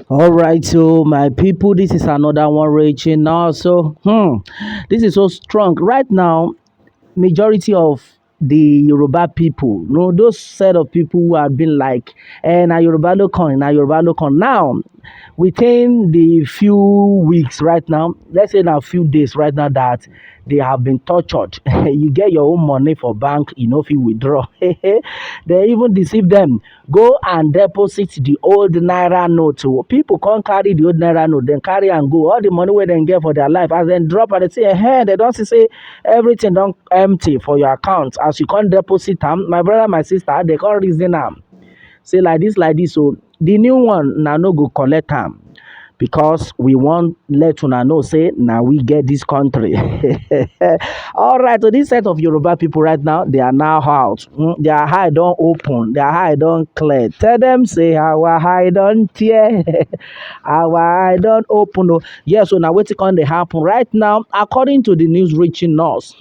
All right, so my people, this is another one reaching now. This is so strong right now. Majority of the Yoruba people, those set of people who have been like, na Yoruba locon, na Yoruba locon. Now, within the few weeks right now, let's say now few days right now that they have been tortured. You get your own money for bank, if you withdraw. They even deceive them. Go and deposit the old naira note. Oh. People can't carry the old naira note, then carry and go. All the money where they get for their life, as then drop and they say, hey, they don't say everything don't empty for your account. As you can't deposit them, my brother, my sister, they can't reason them. Say like this. So the new one now no go collect them because we want let una know say now we get this country. All right, so this set of Yoruba people right now they are now out. Their eye don't open, their eye don't clear. Tell them say our eye don't tear, our eye don't open. Oh. Yes, so now what's going to happen right now? According to the news reaching us,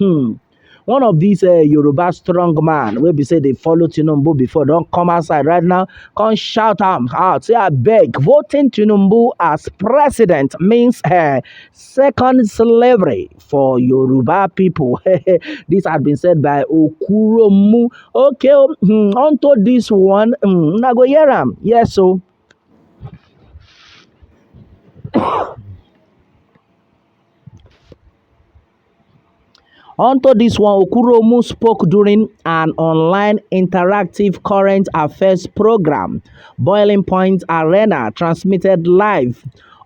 one of these Yoruba strong man wey be say they follow Tinubu before don't come outside right now, come shout am out say abeg voting Tinubu as president means second slavery for Yoruba people. This has been said by Okuromu. Okay, onto this one, una go hear am. Yes, so. Onto this one, Okuromu spoke during an online interactive current affairs program, Boiling Point Arena, transmitted live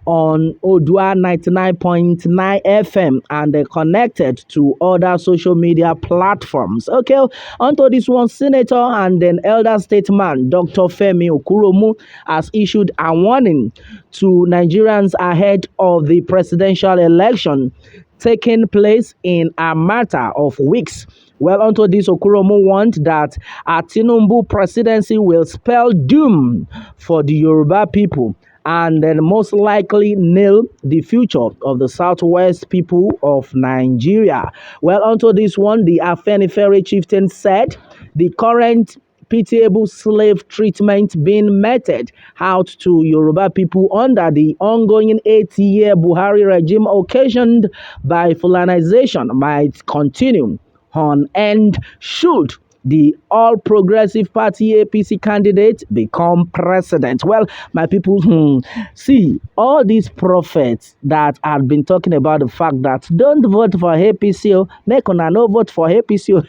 on Odua 99.9 FM and connected to other social media platforms. Okay, onto this one, Senator and then elder statesman Dr. Femi Okuromu has issued a warning to Nigerians ahead of the presidential election taking place in a matter of weeks. Well, onto this, Okuromo warned that a Tinubu presidency will spell doom for the Yoruba people and then most likely nail the future of the southwest people of Nigeria. Well, onto this one, the Afenifere chieftain said the current pitiable slave treatment being meted out to Yoruba people under the ongoing 8-year Buhari regime occasioned by Fulanization might continue on and should the All Progressive Party APC candidate become president. Well, my people, see, all these prophets that have been talking about the fact that don't vote for APC, make una no vote for APC.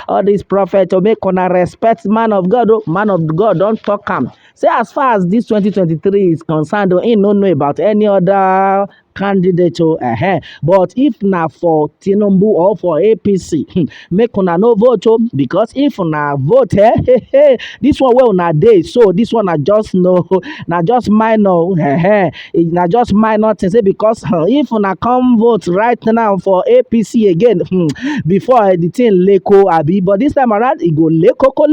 All these prophets, make una respect man of God, man of God, don't talk am. Say as far as this 2023 is concerned, he no know about any other candidate. But if na for Tinubu or for APC, make una no vote because if una vote, this one wey una dey so this one na just no, na just minor, na just minor thing. Say because if una come vote right now for APC again, before the thing leko abi, but this time around e go lekoko.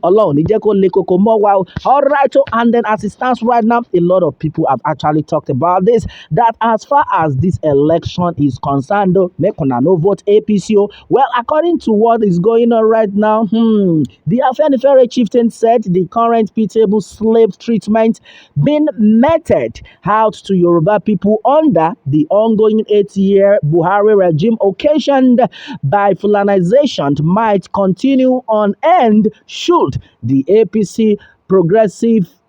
Ọlọ́run ní jẹ́ kó lekoko more wow. All right, so and then as it stands right now, a lot of people have actually talked about this, that as far as this election is concerned, though, make una no vote APC. Well, according to what is going on right now, the Afenifere chieftain said the current pitiable slave treatment being meted out to Yoruba people under the ongoing 8-year Buhari regime occasioned by Fulanization might continue on and should the APC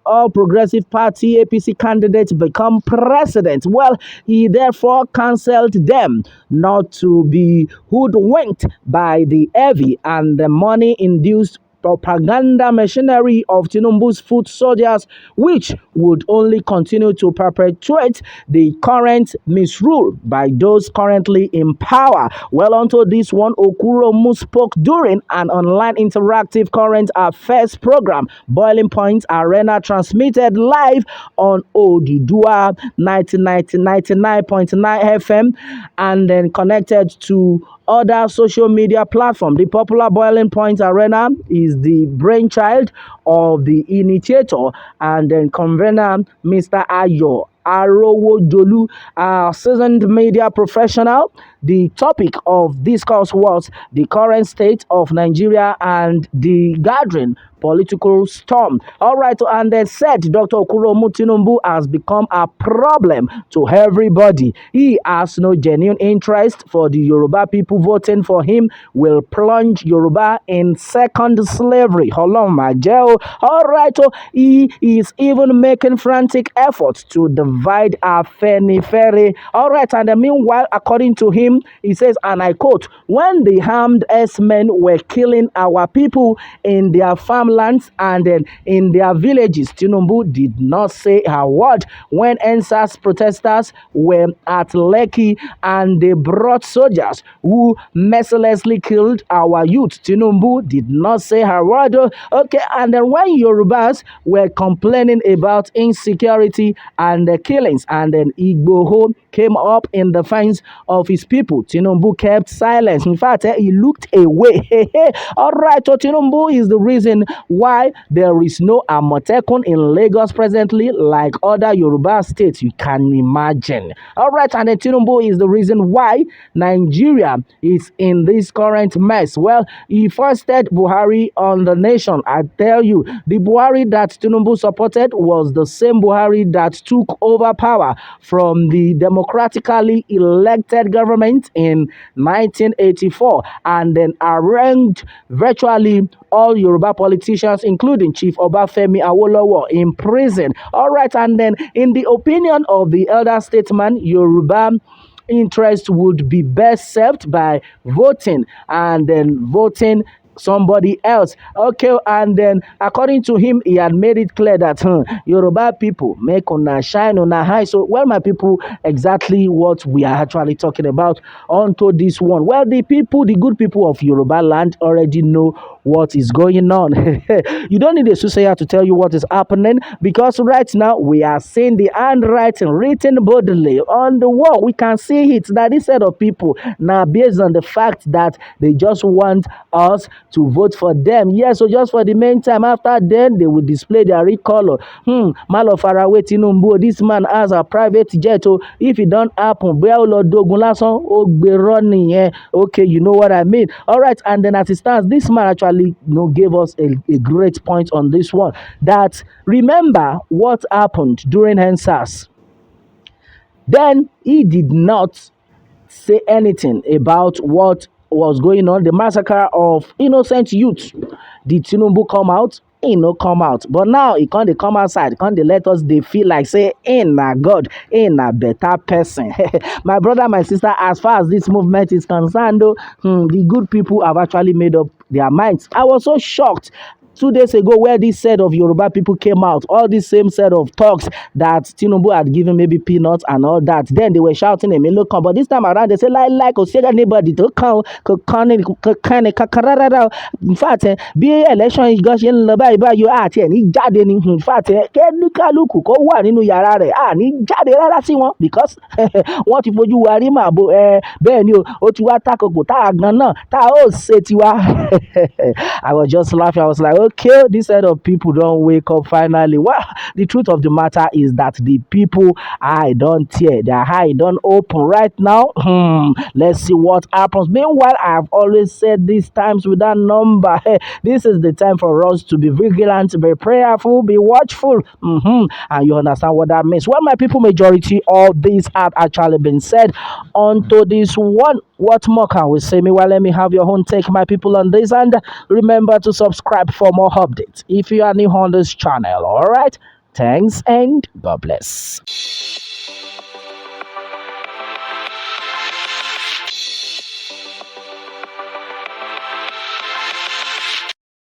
All Progressive Party APC candidate become president. Well, he therefore cancelled them not to be hoodwinked by the heavy and the money-induced propaganda machinery of Tinubu's foot soldiers, which would only continue to perpetuate the current misrule by those currently in power. Well, onto this one, Okuromu spoke during an online interactive current affairs program, Boiling Point Arena, transmitted live on Odudua 99.9 FM and then connected to other social media platform. The popular Boiling Point Arena is the brainchild of the initiator and then convener, Mr. Ayo Arowojolu, a seasoned media professional. The topic of discourse was the current state of Nigeria and the gathering political storm. All right, and they said Dr. Okuromu Tinubu has become a problem to everybody. He has no genuine interest for the Yoruba people. Voting for him will plunge Yoruba in second slavery. All right, so he is even making frantic efforts to divide Afenifere. All right, and meanwhile, according to him, he says, and I quote, when the armed S-men were killing our people in their farmlands and then in their villages, Tinubu did not say a word. When NSAS protesters were at Lekki and they brought soldiers who mercilessly killed our youth, Tinubu did not say a word. Okay, and then when Yorubas were complaining about insecurity and the killings, and then Igboho came up in defense of his people, Tinubu kept silence. In fact, he looked away. All right, so Tinubu is the reason why there is no Amotekun in Lagos presently, like other Yoruba states. You can imagine. All right, and then Tinubu is the reason why Nigeria is in this current mess. Well, he foisted Buhari on the nation. I tell you, the Buhari that Tinubu supported was the same Buhari that took over power from the democratically elected government in 1984 and then arraigned virtually all Yoruba politicians, including Chief Obafemi Awolowo, in prison. All right, and then in the opinion of the elder statesman, Yoruba interest would be best served by voting and then voting somebody else. Okay, and then according to him, he had made it clear that Yoruba people make una shine on a high. So, well, my people, exactly what we are actually talking about onto this one. Well, the people, the good people of Yoruba land already know what is going on. You don't need a soothsayer to tell you what is happening, because right now we are seeing the handwriting written boldly on the wall. We can see it, that this set of people now, based on the fact that they just want us to vote for them. Yes, so just for the meantime, after then they will display their real color. Malo Faraway Tinubu, this man has a private jet. So if it don't happen, okay, you know what I mean. All right, and then as it stands, this man actually gave us a great point on this one. That remember what happened during NSAS. Then he did not say anything about what was going on, the massacre of innocent youth. Did Tinubu come out? He no come out. But now he can't come outside. Can't they let us they feel like say in a God, in a better person. My brother, my sister, as far as this movement is concerned, though, the good people have actually made up their minds. I was so shocked 2 days ago where this set of Yoruba people came out, all this same set of talks that Tinubu had given maybe peanuts and all that. Then they were shouting a look come, but this time around they say like anybody to come. In fact, bí election gan ṣe ń lọ báyìí àti ẹ̀ ní jáde ni, in fact kẹ́ni kálukú kó wà nínú yàrá rẹ̀ ní jáde rárá sí wọn, because wọ́n ti fojú wa rí màbo bẹ́ẹ̀ ni ó ti wá tákòkò tá a gan náà tá a ó ṣe tiwa. I was just laughing. I was like, okay, this set of people don't wake up finally. Well, the truth of the matter is that the people eye don't tear, their eye don't open right now. Let's see what happens. Meanwhile, I've always said these times with that number, this is the time for us to be vigilant, be prayerful, be watchful. And you understand what that means. Well, my people, majority of these have actually been said onto this one. What more can we say? Meanwhile, let me have your own take, my people, on this. And remember to subscribe for more updates if you are new on this channel. All right. Thanks and God bless.